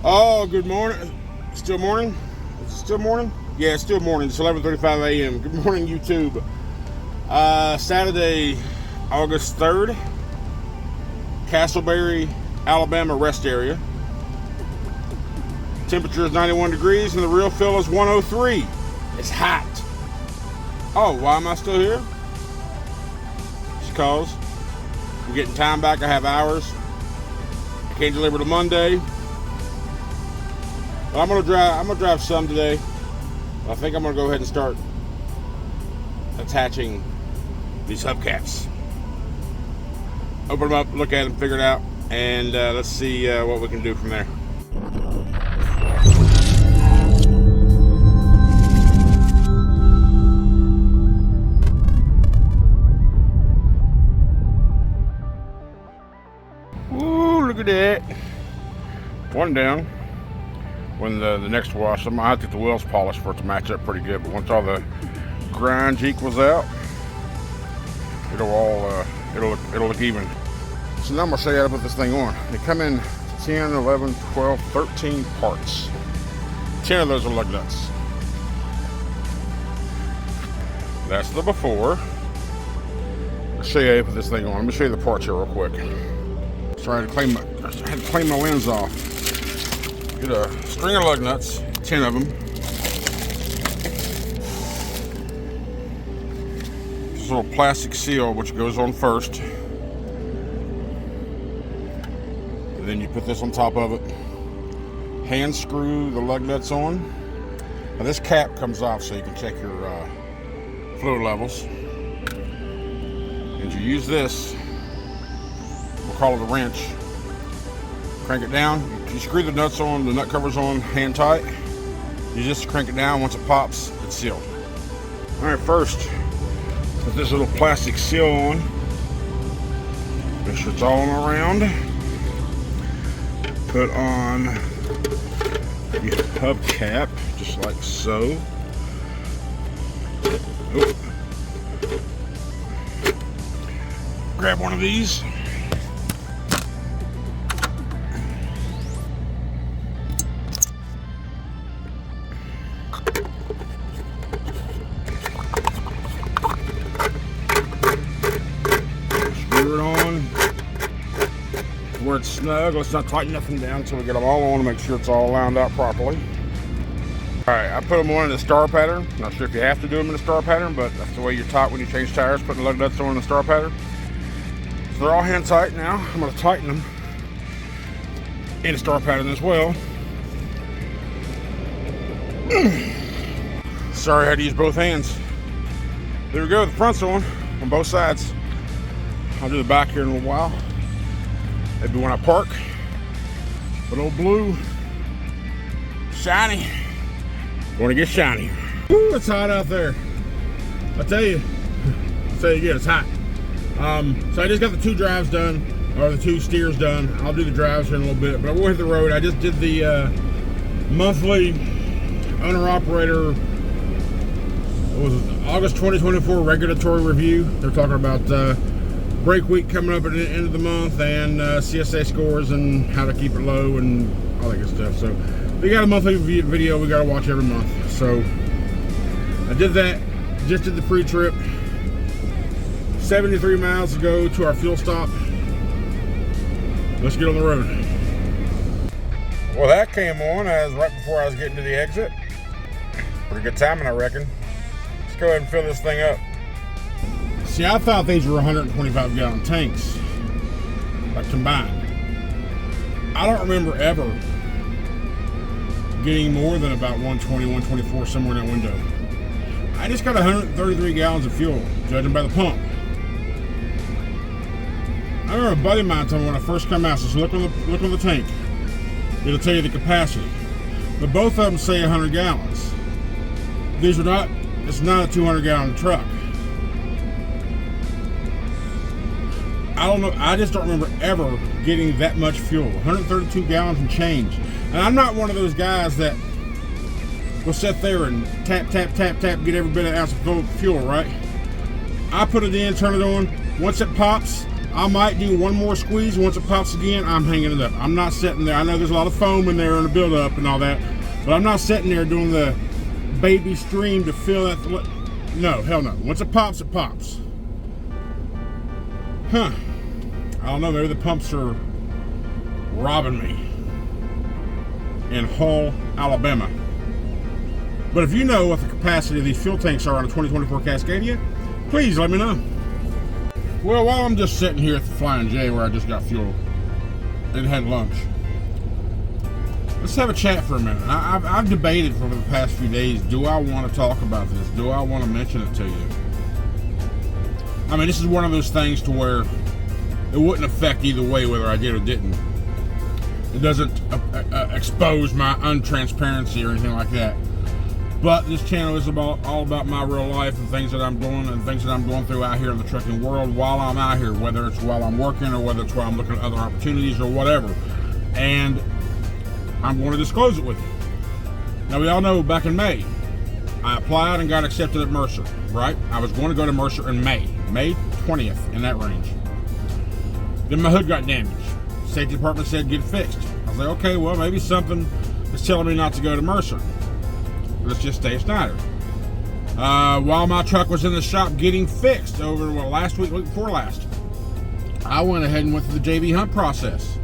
Oh, good morning. Still morning? Is it still morning? Yeah, it's still morning. It's 11:35 a.m. Good morning, YouTube. Saturday, August 3rd, Castleberry, Alabama rest area. Temperature is 91 degrees and the real feel is 103. It's hot. Oh, why am I still here? It's because I'm getting time back. I have hours. I can't deliver till Monday. But I'm gonna drive some today. I think I'm gonna go ahead and start attaching these hubcaps. Open them up, look at them, figure it out, and let's see what we can do from there. Ooh, look at that. One down. When the next wash, I might have to get the wheels polished for it to match up pretty good. But once all the grind equals out, it'll look even. So now I'm gonna show you how to put this thing on. They come in 10, 11, 12, 13 parts. 10 of those are lug nuts. That's the before. I'll show you how to put this thing on. Let me show you the parts here real quick. So I had to clean my lens off. Get a string of lug nuts, 10 of them. This little plastic seal, which goes on first. And then you put this on top of it. Hand screw the lug nuts on. Now this cap comes off so you can check your fluid levels. And you use this, we'll call it a wrench. Crank it down. You screw the nuts on, the nut covers on, hand tight. You just crank it down. Once it pops, it's sealed. All right, first, put this little plastic seal on. Make sure it's all on around. Put on the hubcap, just like so. Oh. Grab one of these. Where it's snug. Let's not tighten nothing down until we get them all on to make sure it's all lined out properly. Alright, I put them on in the star pattern. Not sure if you have to do them in the star pattern, but that's the way you're taught when you change tires, putting the lug nuts on in the star pattern. So they're all hand tight now. I'm going to tighten them in the star pattern as well. Sorry, I had to use both hands. There we go, the front's on both sides. I'll do the back here in a little while. Maybe when I park. But old blue, shiny. Want to get shiny. Woo, it's hot out there. I'll tell you again, it's hot. So I just got the 2 drives done, or the 2 steers done. I'll do the drives here in a little bit, but I will hit the road. I just did the monthly owner-operator, what was it, August 2024 regulatory review. They're talking about break week coming up at the end of the month, and CSA scores and how to keep it low and all that good stuff. So we got a monthly video we got to watch every month. So I did that, just did the pre-trip. 73 miles to go to our fuel stop. Let's get on the road. Well, that came on as right before I was getting to the exit. Pretty good timing, I reckon. Let's go ahead and fill this thing up. See, I thought these were 125 gallon tanks, like combined. I don't remember ever getting more than about 120, 124 somewhere in that window. I just got 133 gallons of fuel, judging by the pump. I remember a buddy of mine told me when I first come out, says look on the tank. It'll tell you the capacity. But both of them say 100 gallons. These are not, it's not a 200 gallon truck. I don't know, I just don't remember ever getting that much fuel. 132 gallons and change. And I'm not one of those guys that will sit there and tap, tap, tap, tap, get every bit of ounce of fuel, right? I put it in, turn it on. Once it pops, I might do one more squeeze. Once it pops again, I'm hanging it up. I'm not sitting there. I know there's a lot of foam in there and the buildup and all that, but I'm not sitting there doing the baby stream to fill that. No, hell no. Once it pops, it pops. Huh. I don't know. Maybe the pumps are robbing me in Hull, Alabama. But if you know what the capacity of these fuel tanks are on a 2024 Cascadia, please let me know. Well, while I'm just sitting here at the Flying J where I just got fuel and had lunch, let's have a chat for a minute. I've debated for the past few days, do I want to talk about this? Do I want to mention it to you? I mean, this is one of those things to where it wouldn't affect either way whether I did or didn't. It doesn't expose my untransparency or anything like that. But this channel is all about my real life and things that I'm doing and things that I'm going through out here in the trucking world while I'm out here, whether it's while I'm working or whether it's while I'm looking at other opportunities or whatever. And I'm going to disclose it with you. Now, we all know back in May, I applied and got accepted at Mercer, right? I was going to go to Mercer in May 20th, in that range. Then my hood got damaged. Safety department said get it fixed. I was like, okay, well, maybe something is telling me not to go to Mercer. Let's just stay at Schneider. While my truck was in the shop getting fixed over last week before last, I went ahead and went through the JB Hunt process.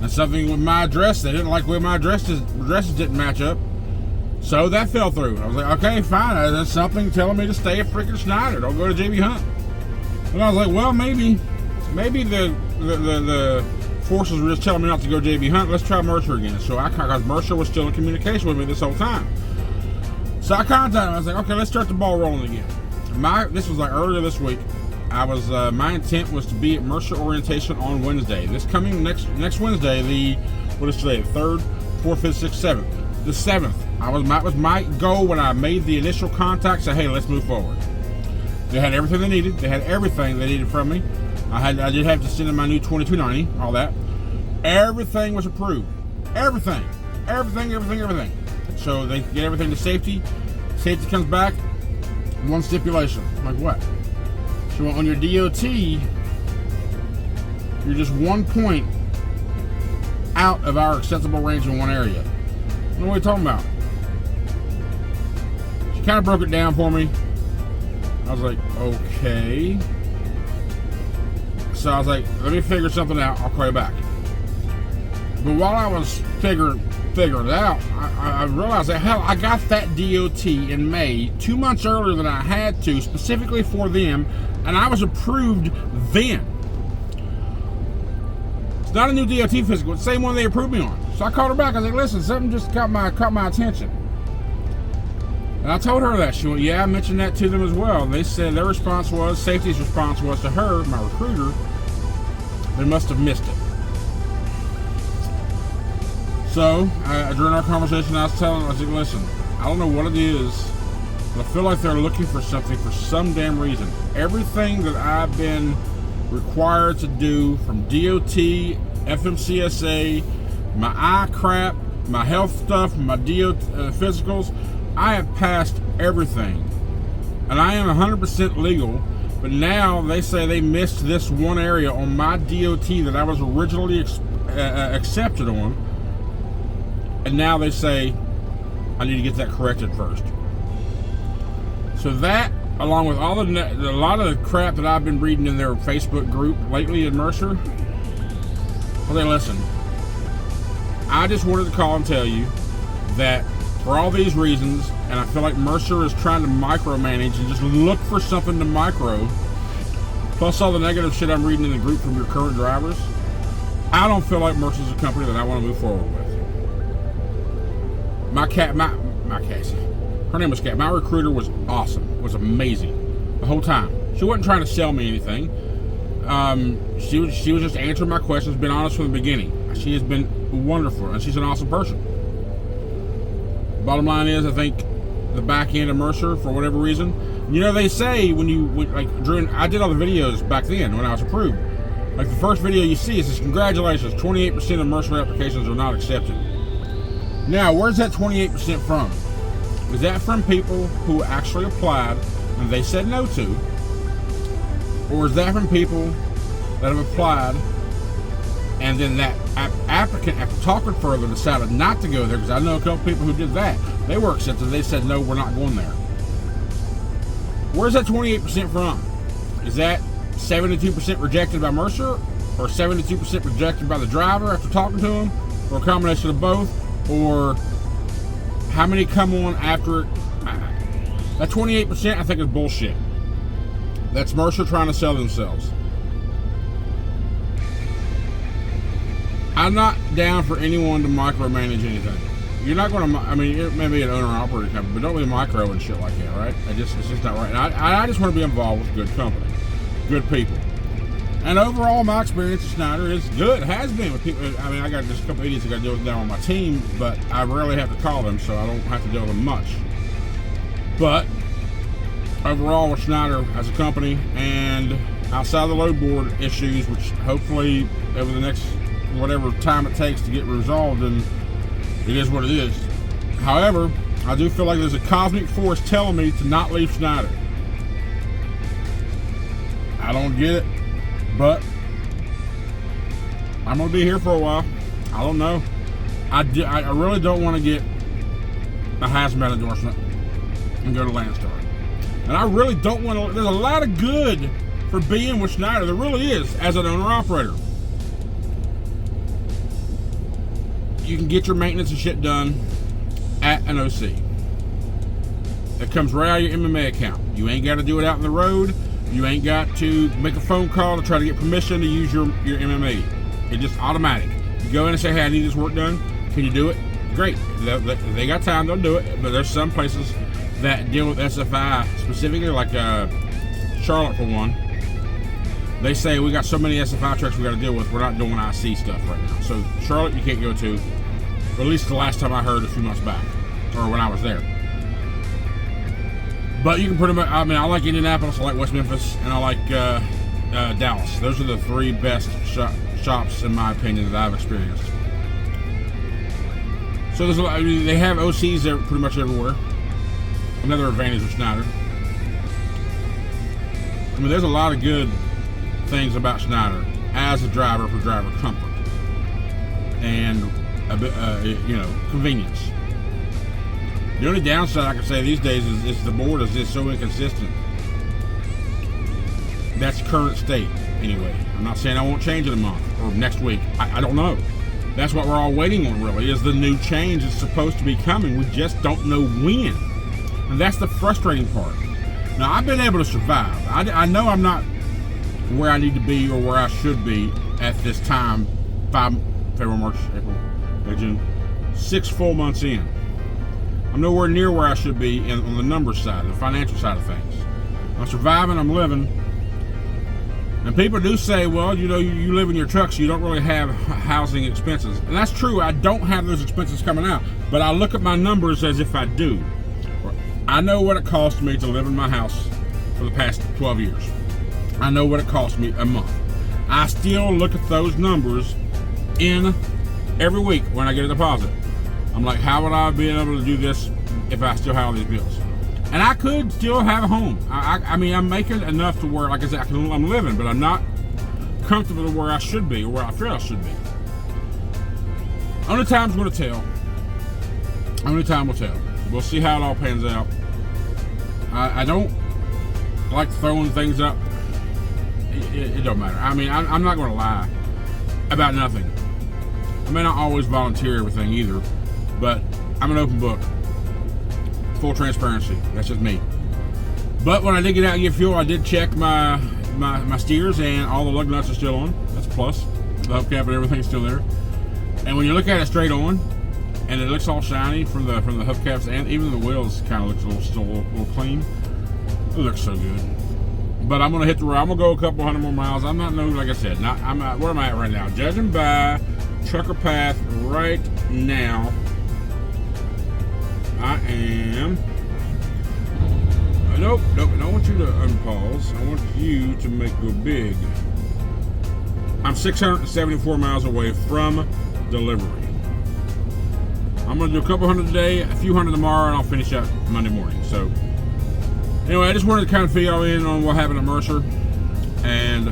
And something with my address, they didn't like where my addresses didn't match up. So that fell through. I was like, okay, fine. That's something telling me to stay at freaking Schneider. Don't go to JB Hunt. And I was like, well, maybe the forces were just telling me not to go JB Hunt. Let's try Mercer again. So because Mercer was still in communication with me this whole time. So I contacted him. I was like, okay, let's start the ball rolling again. This was like earlier this week. My intent was to be at Mercer orientation on Wednesday. This coming next Wednesday, what is today? The 3rd, 4th, 5th, 6th, 7th. The 7th. That was my goal when I made the initial contact. Say, hey, let's move forward. They had everything they needed. They had everything they needed from me. I did have to send in my new 2290, all that. Everything was approved. Everything. So they get everything to safety. Safety comes back. One stipulation. I'm like, what? So on your DOT, you're just 1 point out of our acceptable range in one area. What are we talking about? She kind of broke it down for me. I was like, okay. So I was like, let me figure something out. I'll call you back. But while I was figuring it out, I realized that, hell, I got that DOT in May 2 months earlier than I had to, specifically for them, and I was approved then. It's not a new DOT physical, it's the same one they approved me on. So I called her back. I was like, listen, something just caught my attention. And I told her that. She went, yeah, I mentioned that to them as well. And they said their response was, safety's response was to her, my recruiter, they must have missed it. So, during our conversation, I was telling her, I said, listen, I don't know what it is, but I feel like they're looking for something for some damn reason. Everything that I've been required to do, from DOT, FMCSA, my eye crap, my health stuff, my physicals, I have passed everything. And I am 100% legal, but now they say they missed this one area on my DOT that I was originally accepted on. And now they say I need to get that corrected first. So that, along with a lot of the crap that I've been reading in their Facebook group lately at Mercer, well, then listen, I just wanted to call and tell you that for all these reasons, and I feel like Mercer is trying to micromanage and just look for something to micro, plus all the negative shit I'm reading in the group from your current drivers, I don't feel like Mercer's a company that I want to move forward with. My Cassie, her name was Cat. My recruiter was awesome, was amazing the whole time. She wasn't trying to sell me anything. She was just answering my questions, been honest from the beginning. She has been wonderful, and she's an awesome person. Bottom line is, I think the back end of Mercer, for whatever reason, you know, they say I did all the videos back then when I was approved. Like the first video you see, it says, congratulations, 28% of Mercer applications are not accepted. Now, where's that 28% from? Is that from people who actually applied and they said no to? Or is that from people that have applied, and then that applicant, after talking further, decided not to go there, because I know a couple people who did that. They were accepted. They said, no, we're not going there. Where's that 28% from? Is that 72% rejected by Mercer, or 72% rejected by the driver after talking to him, or a combination of both? Or how many come on after it? That 28% I think is bullshit. That's Mercer trying to sell themselves. I'm not down for anyone to micromanage anything. You're not going to, I mean, it may be an owner-operator company, but don't be micro and shit like that, right? It's just not right. And I just want to be involved with good company, good people. And overall, my experience at Schneider is good. It has been with people. I mean, I got just a couple idiots I got to deal with now on my team, but I rarely have to call them, so I don't have to deal with them much. But overall, with Schneider as a company, and outside of the load board issues, which hopefully over the next whatever time it takes to get resolved, and it is what it is. However, I do feel like there's a cosmic force telling me to not leave Schneider. I don't get it, but I'm going to be here for a while. I don't know. I really don't want to get a hazmat endorsement and go to Landstar. And I really don't want to. There's a lot of good for being with Schneider. There really is, as an owner-operator. You can get your maintenance and shit done at an OC. It comes right out of your MMA account. You ain't got to do it out in the road. You ain't got to make a phone call to try to get permission to use your MMA. It's just automatic. You go in and say, hey, I need this work done. Can you do it? Great. If they got time, they'll do it. But there's some places that deal with SFI specifically, like Charlotte for one. They say, we got so many SFI trucks we got to deal with, we're not doing IC stuff right now. So Charlotte you can't go to, or at least the last time I heard a few months back, or when I was there. But you can pretty much, I mean, I like Indianapolis, I like West Memphis, and I like Dallas. Those are the three best shops, in my opinion, that I've experienced. So there's a lot, I mean, they have OCs there pretty much everywhere. Another advantage of Schneider. I mean, there's a lot of good things about Schneider as a driver for driver comfort and a bit, convenience. The only downside I can say these days is the board is just so inconsistent. That's current state, anyway. I'm not saying I won't change in a month or next week. I don't know. That's what we're all waiting on, really, is the new change is supposed to be coming. We just don't know when. And that's the frustrating part. Now, I've been able to survive. I know I'm not where I need to be or where I should be at this time. February, March, April, May, June. 6 full months in. I'm nowhere near where I should be on the numbers side, the financial side of things. I'm surviving, I'm living. And people do say, well, you know, you live in your truck, so you don't really have housing expenses. And that's true, I don't have those expenses coming out. But I look at my numbers as if I do. I know what it cost me to live in my house for the past 12 years. I know what it cost me a month. I still look at those numbers in every week when I get a deposit. I'm like, how would I be able to do this if I still have all these bills? And I could still have a home. I mean, I'm making enough to where, like I said, I'm living, but I'm not comfortable to where I should be or where I feel I should be. Only time's going to tell. Only time will tell. We'll see how it all pans out. I don't like throwing things up. It don't matter. I mean, I'm not going to lie about nothing. I may not always volunteer everything either, but I'm an open book. Full transparency. That's just me. But when I did get out and get fuel, I did check my steers, and all the lug nuts are still on. That's a plus. The hubcap and everything's still there. And when you look at it straight on, and it looks all shiny from the hubcaps, and even the wheels kind of looks still a little clean. It looks so good. But I'm gonna hit the road. I'm gonna go a couple hundred more miles. I'm not like I said. Where am I at right now? Judging by Trucker Path right now, I am. Nope. I don't want you to unpause. I want you to make go big. I'm 674 miles away from delivery. I'm going to do a couple hundred today, a few hundred tomorrow, and I'll finish up Monday morning. So, anyway, I just wanted to kind of fill y'all in on what happened at Mercer and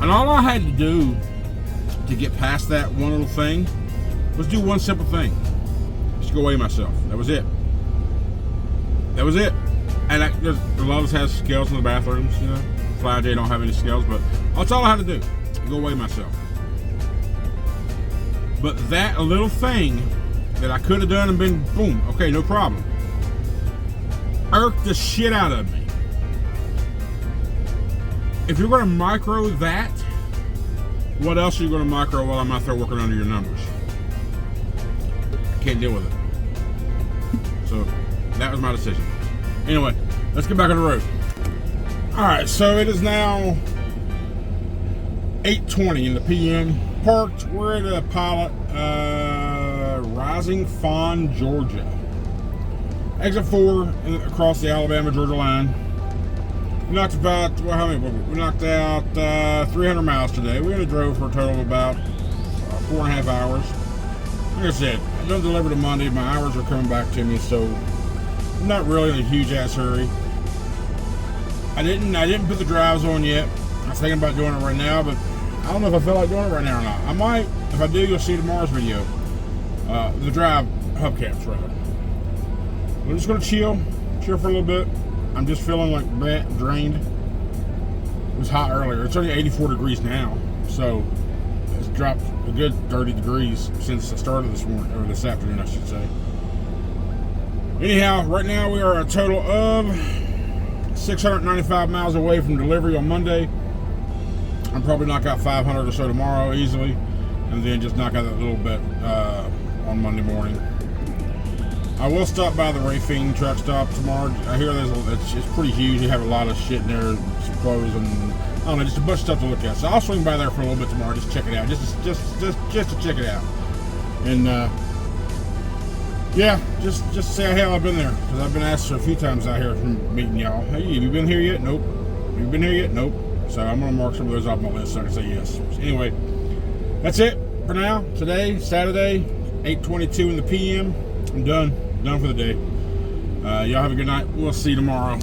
And all I had to do to get past that one little thing was do one simple thing. Just go weigh myself. That was it. That was it. And there's a lot of us has scales in the bathrooms, you know. Fly J don't have any scales, but that's all I had to do. Go weigh myself. But that little thing that I could have done and been, boom, okay, no problem, irked the shit out of me. If you're going to micro that, what else are you going to micro while I'm out there working under your numbers? I can't deal with it. So that was my decision. Anyway, let's get back on the road. Alright, so it is now 8:20 in the PM. Parked, we're at a pilot, Rising Fawn, Georgia. Exit 4 across the Alabama-Georgia line. We knocked about, well, how many? We knocked out 300 miles today. We only drove for a total of about 4.5 hours. Like I said, I don't deliver to Monday. My hours are coming back to me, so I'm not really in a huge ass hurry. I didn't put the drives on yet. I was thinking about doing it right now, but I don't know if I feel like doing it right now or not. I might. If I do, you'll see tomorrow's video. The drive hubcaps, rather. We're just gonna chill for a little bit. I'm just feeling like drained. It was hot earlier. It's only 84 degrees now, so it's dropped a good 30 degrees since the start of this morning, or this afternoon, I should say. Anyhow, right now we are a total of 695 miles away from delivery on Monday. I'll probably knock out 500 or so tomorrow easily, and then just knock out that little bit on Monday morning. I will stop by the Refueling truck stop tomorrow. I hear it's pretty huge. You have a lot of shit in there, some clothes, and I don't know, just a bunch of stuff to look at. So I'll swing by there for a little bit tomorrow, just check it out, just to check it out. And yeah, just to say how hell I've been there, because I've been asked a few times out here from meeting y'all. Hey, have you been here yet? Nope. Have you been here yet? Nope. So I'm gonna mark some of those off my list so I can say yes. So anyway, that's it for now. Today, Saturday, 8:22 in the PM. I'm done for the day. Y'all have a good night. We'll see you tomorrow.